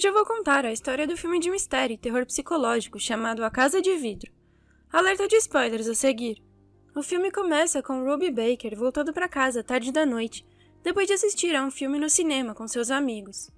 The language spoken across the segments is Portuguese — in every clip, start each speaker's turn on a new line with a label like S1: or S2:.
S1: Hoje eu vou contar a história do filme de mistério e terror psicológico chamado A Casa de Vidro. Alerta de spoilers a seguir. O filme começa com Ruby Baker voltando para casa tarde da noite, depois de assistir a um filme no cinema com seus amigos.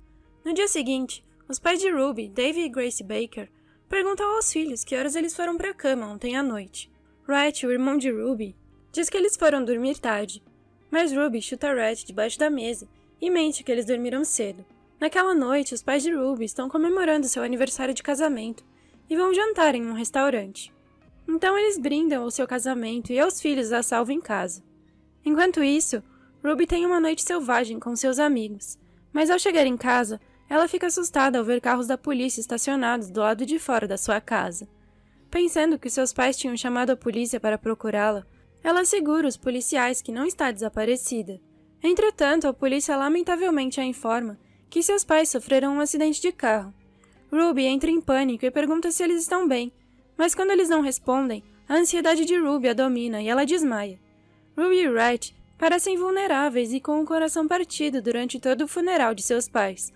S1: No dia seguinte, os pais de Ruby, Dave e Grace Baker, perguntam aos filhos que horas eles foram para a cama ontem à noite. Rhett, o irmão de Ruby, diz que eles foram dormir tarde, mas Ruby chuta Rhett debaixo da mesa e mente que eles dormiram cedo. Naquela noite, os pais de Ruby estão comemorando seu aniversário de casamento e vão jantar em um restaurante. Então eles brindam ao seu casamento e aos filhos a salvo em casa. Enquanto isso, Ruby tem uma noite selvagem com seus amigos, mas ao chegar em casa, ela fica assustada ao ver carros da polícia estacionados do lado de fora da sua casa. Pensando que seus pais tinham chamado a polícia para procurá-la, ela assegura os policiais que não está desaparecida. Entretanto, a polícia lamentavelmente a informa que seus pais sofreram um acidente de carro. Ruby entra em pânico e pergunta se eles estão bem, mas quando eles não respondem, a ansiedade de Ruby a domina e ela desmaia. Ruby e Wright parecem vulneráveis e com o coração partido durante todo o funeral de seus pais.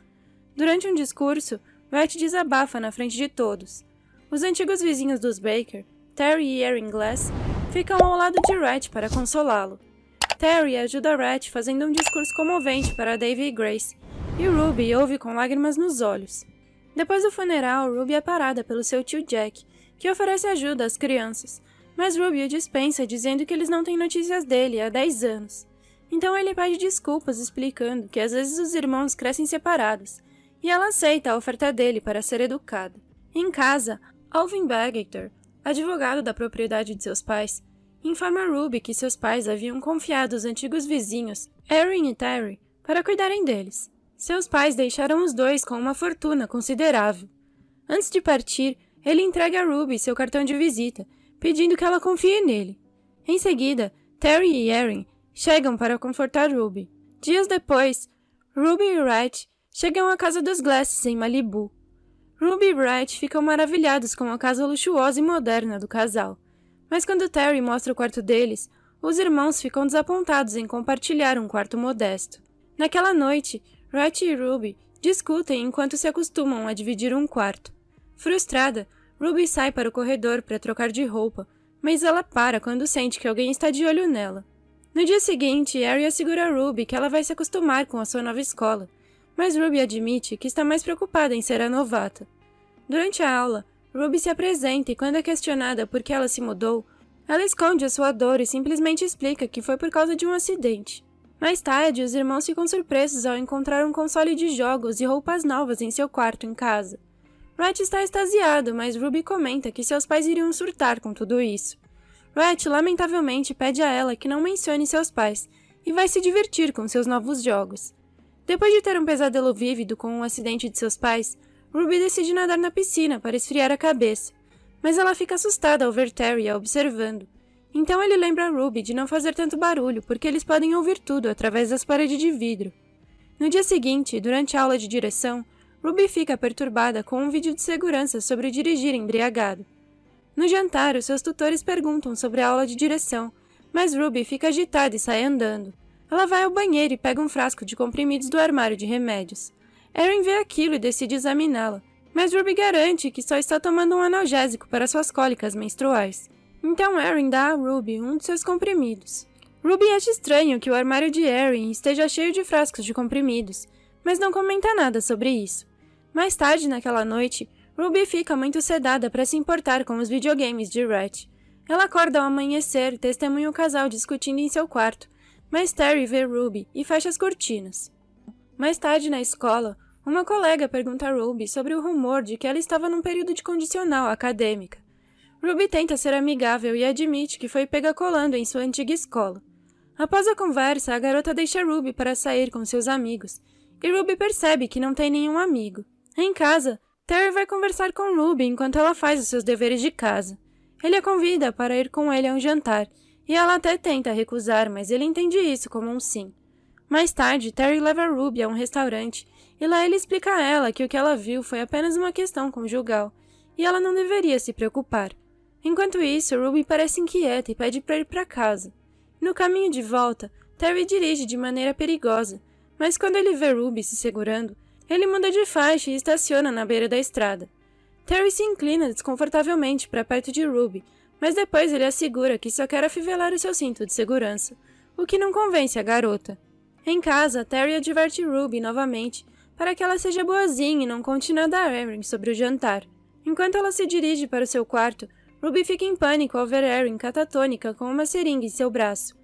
S1: Durante um discurso, Wright desabafa na frente de todos. Os antigos vizinhos dos Baker, Terry e Erin Glass, ficam ao lado de Wright para consolá-lo. Terry ajuda Wright fazendo um discurso comovente para Dave e Grace, e Ruby ouve com lágrimas nos olhos. Depois do funeral, Ruby é parada pelo seu tio Jack, que oferece ajuda às crianças, mas Ruby o dispensa dizendo que eles não têm notícias dele há 10 anos. Então ele pede desculpas explicando que às vezes os irmãos crescem separados, e ela aceita a oferta dele para ser educada. Em casa, Alvin Bagger, advogado da propriedade de seus pais, informa Ruby que seus pais haviam confiado os antigos vizinhos, Erin e Terry, para cuidarem deles. Seus pais deixaram os dois com uma fortuna considerável. Antes de partir, ele entrega a Ruby seu cartão de visita, pedindo que ela confie nele. Em seguida, Terry e Erin chegam para confortar Ruby. Dias depois, Ruby e Wright chegam à casa dos Glasses em Malibu. Ruby e Wright ficam maravilhados com a casa luxuosa e moderna do casal. Mas quando Terry mostra o quarto deles, os irmãos ficam desapontados em compartilhar um quarto modesto. Naquela noite, Wright e Ruby discutem enquanto se acostumam a dividir um quarto. Frustrada, Ruby sai para o corredor para trocar de roupa, mas ela para quando sente que alguém está de olho nela. No dia seguinte, Harry assegura a Ruby que ela vai se acostumar com a sua nova escola, mas Ruby admite que está mais preocupada em ser a novata. Durante a aula, Ruby se apresenta e quando é questionada por que ela se mudou, ela esconde a sua dor e simplesmente explica que foi por causa de um acidente. Mais tarde, os irmãos ficam surpresos ao encontrar um console de jogos e roupas novas em seu quarto em casa. Wright está extasiado, mas Ruby comenta que seus pais iriam surtar com tudo isso. Wright lamentavelmente pede a ela que não mencione seus pais e vai se divertir com seus novos jogos. Depois de ter um pesadelo vívido com o acidente de seus pais, Ruby decide nadar na piscina para esfriar a cabeça, mas ela fica assustada ao ver Terry a observando. Então ele lembra a Ruby de não fazer tanto barulho porque eles podem ouvir tudo através das paredes de vidro. No dia seguinte, durante a aula de direção, Ruby fica perturbada com um vídeo de segurança sobre dirigir embriagado. No jantar, os seus tutores perguntam sobre a aula de direção, mas Ruby fica agitada e sai andando. Ela vai ao banheiro e pega um frasco de comprimidos do armário de remédios. Erin vê aquilo e decide examiná-la, mas Ruby garante que só está tomando um analgésico para suas cólicas menstruais. Então Erin dá a Ruby um de seus comprimidos. Ruby acha estranho que o armário de Erin esteja cheio de frascos de comprimidos, mas não comenta nada sobre isso. Mais tarde naquela noite, Ruby fica muito sedada para se importar com os videogames de Wright. Ela acorda ao amanhecer e testemunha o casal discutindo em seu quarto, mas Terry vê Ruby e fecha as cortinas. Mais tarde na escola, uma colega pergunta a Ruby sobre o rumor de que ela estava num período de condicional acadêmica. Ruby tenta ser amigável e admite que foi pega colando em sua antiga escola. Após a conversa, a garota deixa Ruby para sair com seus amigos, e Ruby percebe que não tem nenhum amigo. Em casa, Terry vai conversar com Ruby enquanto ela faz os seus deveres de casa. Ele a convida para ir com ele a um jantar, e ela até tenta recusar, mas ele entende isso como um sim. Mais tarde, Terry leva Ruby a um restaurante, e lá ele explica a ela que o que ela viu foi apenas uma questão conjugal, e ela não deveria se preocupar. Enquanto isso, Ruby parece inquieta e pede para ir para casa. No caminho de volta, Terry dirige de maneira perigosa, mas quando ele vê Ruby se segurando, Ele muda de faixa e estaciona na beira da estrada. Terry se inclina desconfortavelmente para perto de Ruby, mas depois ele assegura que só quer afivelar o seu cinto de segurança, o que não convence a garota. Em casa, Terry adverte Ruby novamente para que ela seja boazinha e não conte nada a Erin sobre o jantar. Enquanto ela se dirige para o seu quarto, Ruby fica em pânico ao ver Erin catatônica com uma seringa em seu braço.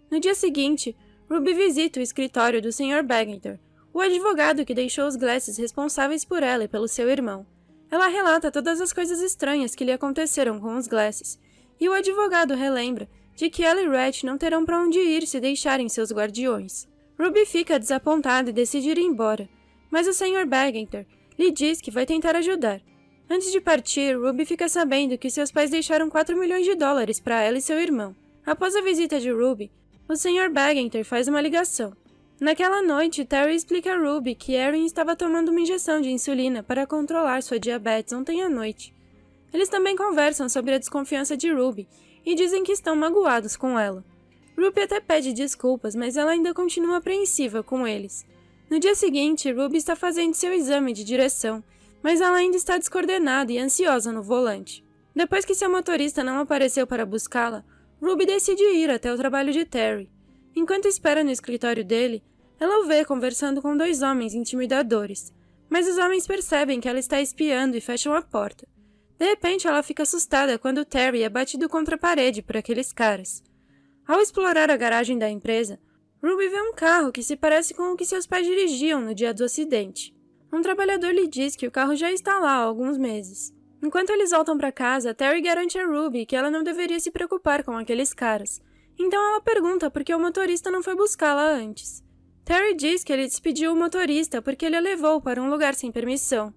S1: No dia seguinte, Ruby visita o escritório do Sr. Bagenter, o advogado que deixou os Glasses responsáveis por ela e pelo seu irmão. Ela relata todas as coisas estranhas que lhe aconteceram com os Glasses, e o advogado relembra de que ela e Rhett não terão para onde ir se deixarem seus guardiões. Ruby fica desapontada e decide ir embora, mas o Sr. Bagenter lhe diz que vai tentar ajudar. Antes de partir, Ruby fica sabendo que seus pais deixaram $4 milhões para ela e seu irmão. Após a visita de Ruby, o Sr. Bagenter faz uma ligação. Naquela noite, Terry explica a Ruby que Erin estava tomando uma injeção de insulina para controlar sua diabetes ontem à noite. Eles também conversam sobre a desconfiança de Ruby e dizem que estão magoados com ela. Ruby até pede desculpas, mas ela ainda continua apreensiva com eles. No dia seguinte, Ruby está fazendo seu exame de direção, mas ela ainda está descoordenada e ansiosa no volante. Depois que seu motorista não apareceu para buscá-la, Ruby decide ir até o trabalho de Terry. Enquanto espera no escritório dele, ela o vê conversando com 2 homens intimidadores, mas os homens percebem que ela está espiando e fecham a porta. De repente, ela fica assustada quando Terry é batido contra a parede por aqueles caras. Ao explorar a garagem da empresa, Ruby vê um carro que se parece com o que seus pais dirigiam no dia do acidente. Um trabalhador lhe diz que o carro já está lá há alguns meses. Enquanto eles voltam para casa, Terry garante a Ruby que ela não deveria se preocupar com aqueles caras. Então ela pergunta por que o motorista não foi buscá-la antes. Terry diz que ele despediu o motorista porque ele a levou para um lugar sem permissão.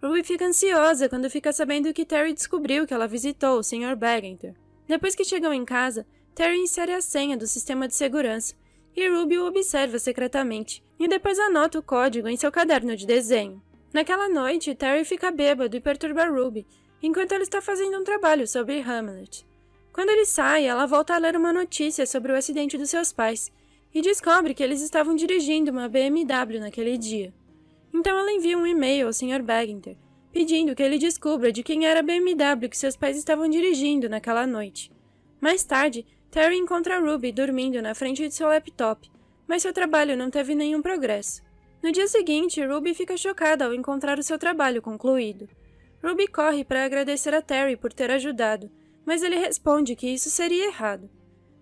S1: Ruby fica ansiosa quando fica sabendo que Terry descobriu que ela visitou o Sr. Bagenter. Depois que chegam em casa, Terry insere a senha do sistema de segurança e Ruby o observa secretamente, e depois anota o código em seu caderno de desenho. Naquela noite, Terry fica bêbado e perturba Ruby, enquanto ela está fazendo um trabalho sobre Hamlet. Quando ele sai, ela volta a ler uma notícia sobre o acidente dos seus pais, e descobre que eles estavam dirigindo uma BMW naquele dia. Então ela envia um e-mail ao Sr. Bagenter, pedindo que ele descubra de quem era a BMW que seus pais estavam dirigindo naquela noite. Mais tarde, Terry encontra Ruby dormindo na frente de seu laptop, mas seu trabalho não teve nenhum progresso. No dia seguinte, Ruby fica chocada ao encontrar o seu trabalho concluído. Ruby corre para agradecer a Terry por ter ajudado, mas ele responde que isso seria errado.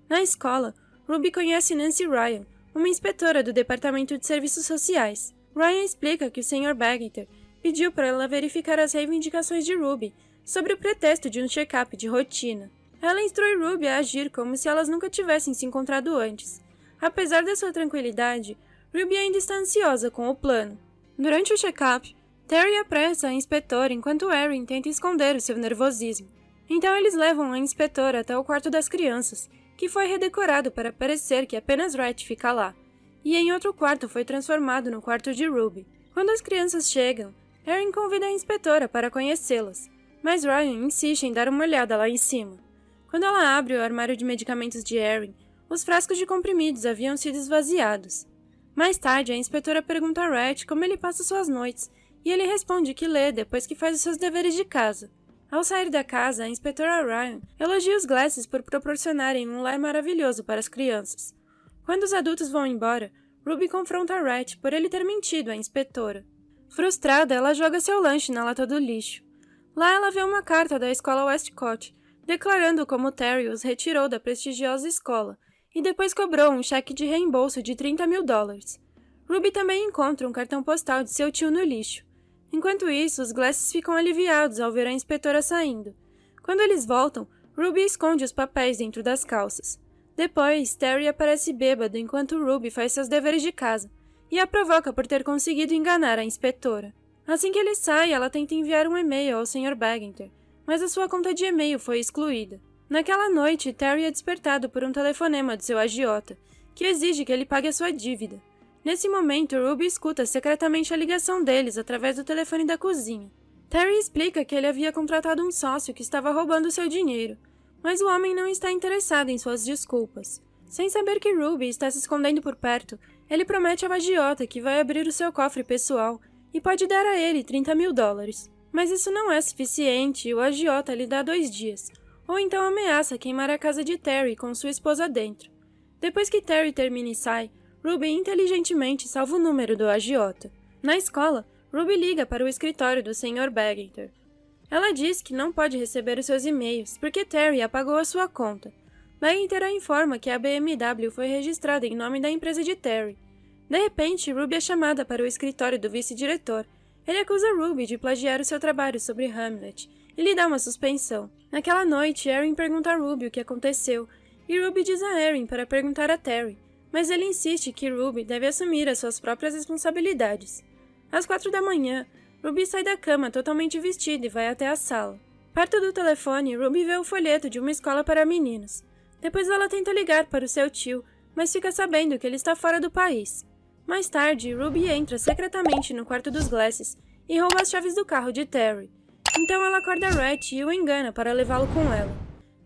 S1: Na escola, Ruby conhece Nancy Ryan, uma inspetora do Departamento de Serviços Sociais. Ryan explica que o Sr. Bagenter pediu para ela verificar as reivindicações de Ruby, sobre o pretexto de um check-up de rotina. Ela instrui Ruby a agir como se elas nunca tivessem se encontrado antes. Apesar da sua tranquilidade, Ruby ainda está ansiosa com o plano. Durante o check-up, Terry apressa a inspetora enquanto Erin tenta esconder o seu nervosismo. Então eles levam a inspetora até o quarto das crianças, que foi redecorado para parecer que apenas Rhett fica lá, e em outro quarto foi transformado no quarto de Ruby. Quando as crianças chegam, Erin convida a inspetora para conhecê-las, mas Ryan insiste em dar uma olhada lá em cima. Quando ela abre o armário de medicamentos de Erin, os frascos de comprimidos haviam sido esvaziados. Mais tarde, a inspetora pergunta a Rhett como ele passa suas noites, e ele responde que lê depois que faz os seus deveres de casa. Ao sair da casa, a inspetora Ryan elogia os Glasses por proporcionarem um lar maravilhoso para as crianças. Quando os adultos vão embora, Ruby confronta a Rhett por ele ter mentido à inspetora. Frustrada, ela joga seu lanche na lata do lixo. Lá ela vê uma carta da escola Westcott, declarando como Terry os retirou da prestigiosa escola e depois cobrou um cheque de reembolso de $30 mil. Ruby também encontra um cartão postal de seu tio no lixo. Enquanto isso, os Glasses ficam aliviados ao ver a inspetora saindo. Quando eles voltam, Ruby esconde os papéis dentro das calças. Depois, Terry aparece bêbado enquanto Ruby faz seus deveres de casa e a provoca por ter conseguido enganar a inspetora. Assim que ele sai, ela tenta enviar um e-mail ao Sr. Bagenter, mas a sua conta de e-mail foi excluída. Naquela noite, Terry é despertado por um telefonema de seu agiota, que exige que ele pague a sua dívida. Nesse momento, Ruby escuta secretamente a ligação deles através do telefone da cozinha. Terry explica que ele havia contratado um sócio que estava roubando seu dinheiro, mas o homem não está interessado em suas desculpas. Sem saber que Ruby está se escondendo por perto, ele promete ao agiota que vai abrir o seu cofre pessoal e pode dar a ele $30.000. Mas isso não é suficiente e o agiota lhe dá 2 dias, ou então ameaça queimar a casa de Terry com sua esposa dentro. Depois que Terry termina e sai, Ruby inteligentemente salva o número do agiota. Na escola, Ruby liga para o escritório do Sr. Bagenter. Ela diz que não pode receber os seus e-mails porque Terry apagou a sua conta. Bagenter a informa que a BMW foi registrada em nome da empresa de Terry. De repente, Ruby é chamada para o escritório do vice-diretor. Ele acusa Ruby de plagiar o seu trabalho sobre Hamlet e lhe dá uma suspensão. Naquela noite, Erin pergunta a Ruby o que aconteceu, e Ruby diz a Erin para perguntar a Terry, mas ele insiste que Ruby deve assumir as suas próprias responsabilidades. Às 4 da manhã, Ruby sai da cama totalmente vestida e vai até a sala. Perto do telefone, Ruby vê o folheto de uma escola para meninos. Depois ela tenta ligar para o seu tio, mas fica sabendo que ele está fora do país. Mais tarde, Ruby entra secretamente no quarto dos Glasses e rouba as chaves do carro de Terry. Então ela acorda Rhett e o engana para levá-lo com ela.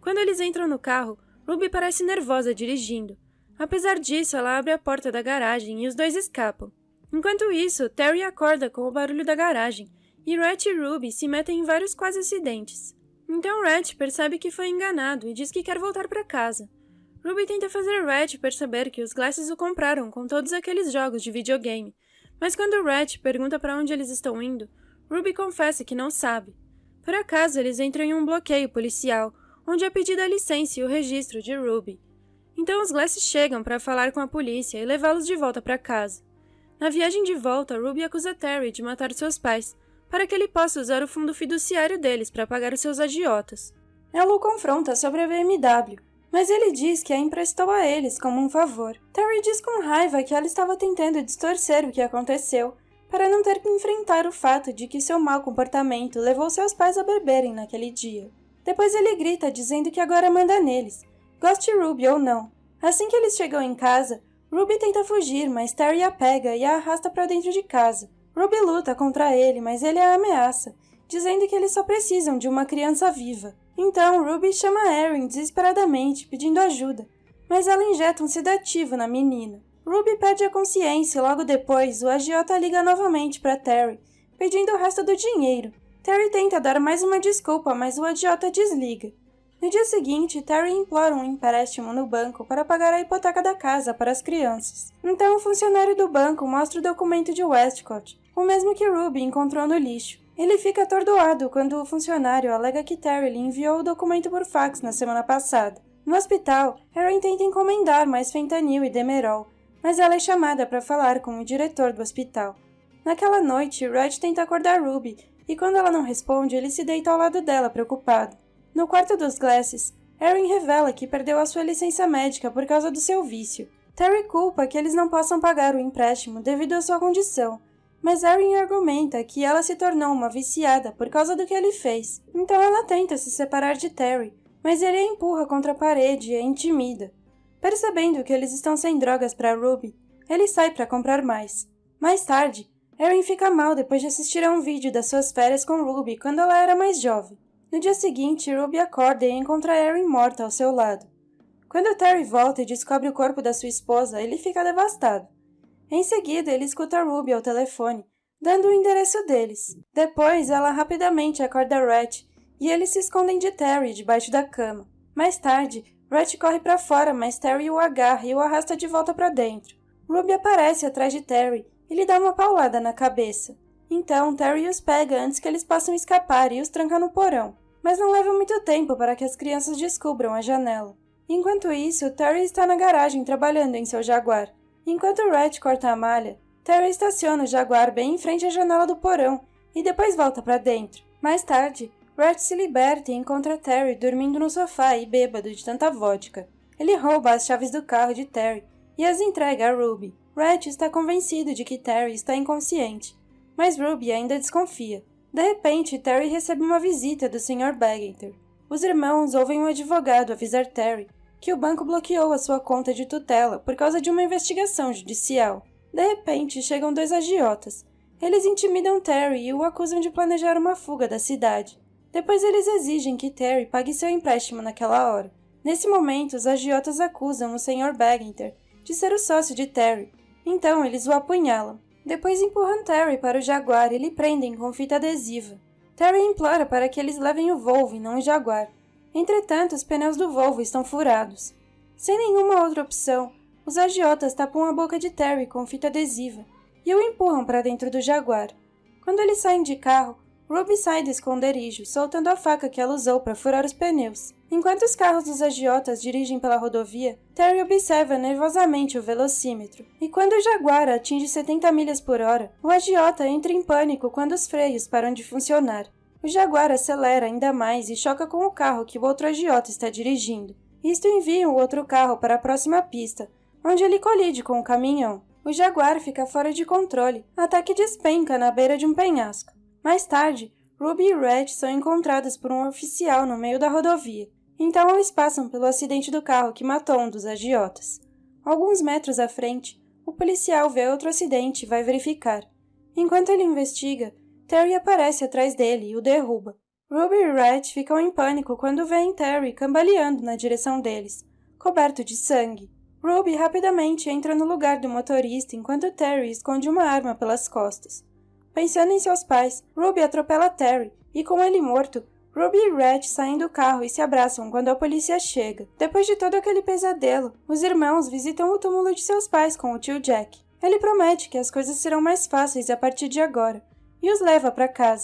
S1: Quando eles entram no carro, Ruby parece nervosa dirigindo. Apesar disso, ela abre a porta da garagem e os dois escapam. Enquanto isso, Terry acorda com o barulho da garagem e Rhett e Ruby se metem em vários quase acidentes. Então Rhett percebe que foi enganado e diz que quer voltar para casa. Ruby tenta fazer Rhett perceber que os Glasses o compraram com todos aqueles jogos de videogame, mas quando Rhett pergunta para onde eles estão indo, Ruby confessa que não sabe. Por acaso, eles entram em um bloqueio policial, onde é pedida a licença e o registro de Ruby. Então os Glasses chegam para falar com a polícia e levá-los de volta para casa. Na viagem de volta, Ruby acusa Terry de matar seus pais, para que ele possa usar o fundo fiduciário deles para pagar os seus agiotas. Ela o confronta sobre a BMW, mas ele diz que a emprestou a eles como um favor. Terry diz com raiva que ela estava tentando distorcer o que aconteceu, para não ter que enfrentar o fato de que seu mau comportamento levou seus pais a beberem naquele dia. Depois ele grita dizendo que agora manda neles, goste Ruby ou não. Assim que eles chegam em casa, Ruby tenta fugir, mas Terry a pega e a arrasta para dentro de casa. Ruby luta contra ele, mas ele a ameaça, dizendo que eles só precisam de uma criança viva. Então, Ruby chama Erin desesperadamente, pedindo ajuda, mas ela injeta um sedativo na menina. Ruby perde a consciência e logo depois o agiota liga novamente para Terry, pedindo o resto do dinheiro. Terry tenta dar mais uma desculpa, mas o agiota desliga. No dia seguinte, Terry implora um empréstimo no banco para pagar a hipoteca da casa para as crianças. Então o funcionário do banco mostra o documento de Westcott, o mesmo que Ruby encontrou no lixo. Ele fica atordoado quando o funcionário alega que Terry lhe enviou o documento por fax na semana passada. No hospital, Erin tenta encomendar mais fentanil e Demerol, mas ela é chamada para falar com o diretor do hospital. Naquela noite, Rhett tenta acordar Ruby, e quando ela não responde, ele se deita ao lado dela, preocupado. No quarto dos Glasses, Erin revela que perdeu a sua licença médica por causa do seu vício. Terry culpa que eles não possam pagar o empréstimo devido à sua condição, mas Erin argumenta que ela se tornou uma viciada por causa do que ele fez. Então ela tenta se separar de Terry, mas ele a empurra contra a parede e a intimida. Percebendo que eles estão sem drogas para Ruby, ele sai para comprar mais. Mais tarde, Erin fica mal depois de assistir a um vídeo das suas férias com Ruby quando ela era mais jovem. No dia seguinte, Ruby acorda e encontra Erin morta ao seu lado. Quando Terry volta e descobre o corpo da sua esposa, ele fica devastado. Em seguida, ele escuta Ruby ao telefone, dando o endereço deles. Depois, ela rapidamente acorda Rhett e eles se escondem de Terry debaixo da cama. Mais tarde, Rhett corre para fora, mas Terry o agarra e o arrasta de volta para dentro. Ruby aparece atrás de Terry e lhe dá uma paulada na cabeça. Então, Terry os pega antes que eles possam escapar e os tranca no porão. Mas não leva muito tempo para que as crianças descubram a janela. Enquanto isso, Terry está na garagem trabalhando em seu Jaguar. Enquanto Rhett corta a malha, Terry estaciona o Jaguar bem em frente à janela do porão e depois volta para dentro. Mais tarde, Rhett se liberta e encontra Terry dormindo no sofá e bêbado de tanta vodka. Ele rouba as chaves do carro de Terry e as entrega a Ruby. Rhett está convencido de que Terry está inconsciente, mas Ruby ainda desconfia. De repente, Terry recebe uma visita do Sr. Bagenter. Os irmãos ouvem um advogado avisar Terry que o banco bloqueou a sua conta de tutela por causa de uma investigação judicial. De repente, chegam 2 agiotas. Eles intimidam Terry e o acusam de planejar uma fuga da cidade. Depois eles exigem que Terry pague seu empréstimo naquela hora. Nesse momento, os agiotas acusam o Sr. Bagenter de ser o sócio de Terry, então eles o apunhalam. Depois empurram Terry para o Jaguar e lhe prendem com fita adesiva. Terry implora para que eles levem o Volvo e não o Jaguar. Entretanto, os pneus do Volvo estão furados. Sem nenhuma outra opção, os agiotas tapam a boca de Terry com fita adesiva e o empurram para dentro do Jaguar. Quando eles saem de carro, Ruby sai do esconderijo, soltando a faca que ela usou para furar os pneus. Enquanto os carros dos agiotas dirigem pela rodovia, Terry observa nervosamente o velocímetro. E quando o Jaguar atinge 70 milhas por hora, o agiota entra em pânico quando os freios param de funcionar. O Jaguar acelera ainda mais e choca com o carro que o outro agiota está dirigindo. Isto envia o outro carro para a próxima pista, onde ele colide com o caminhão. O Jaguar fica fora de controle, até que despenca na beira de um penhasco. Mais tarde, Ruby e Red são encontradas por um oficial no meio da rodovia. Então eles passam pelo acidente do carro que matou um dos agiotas. Alguns metros à frente, o policial vê outro acidente e vai verificar. Enquanto ele investiga, Terry aparece atrás dele e o derruba. Ruby e Red ficam em pânico quando veem Terry cambaleando na direção deles, coberto de sangue. Ruby rapidamente entra no lugar do motorista enquanto Terry esconde uma arma pelas costas. Pensando em seus pais, Ruby atropela Terry e, com ele morto, Ruby e Red saem do carro e se abraçam quando a polícia chega. Depois de todo aquele pesadelo, os irmãos visitam o túmulo de seus pais com o tio Jack. Ele promete que as coisas serão mais fáceis a partir de agora e os leva para casa.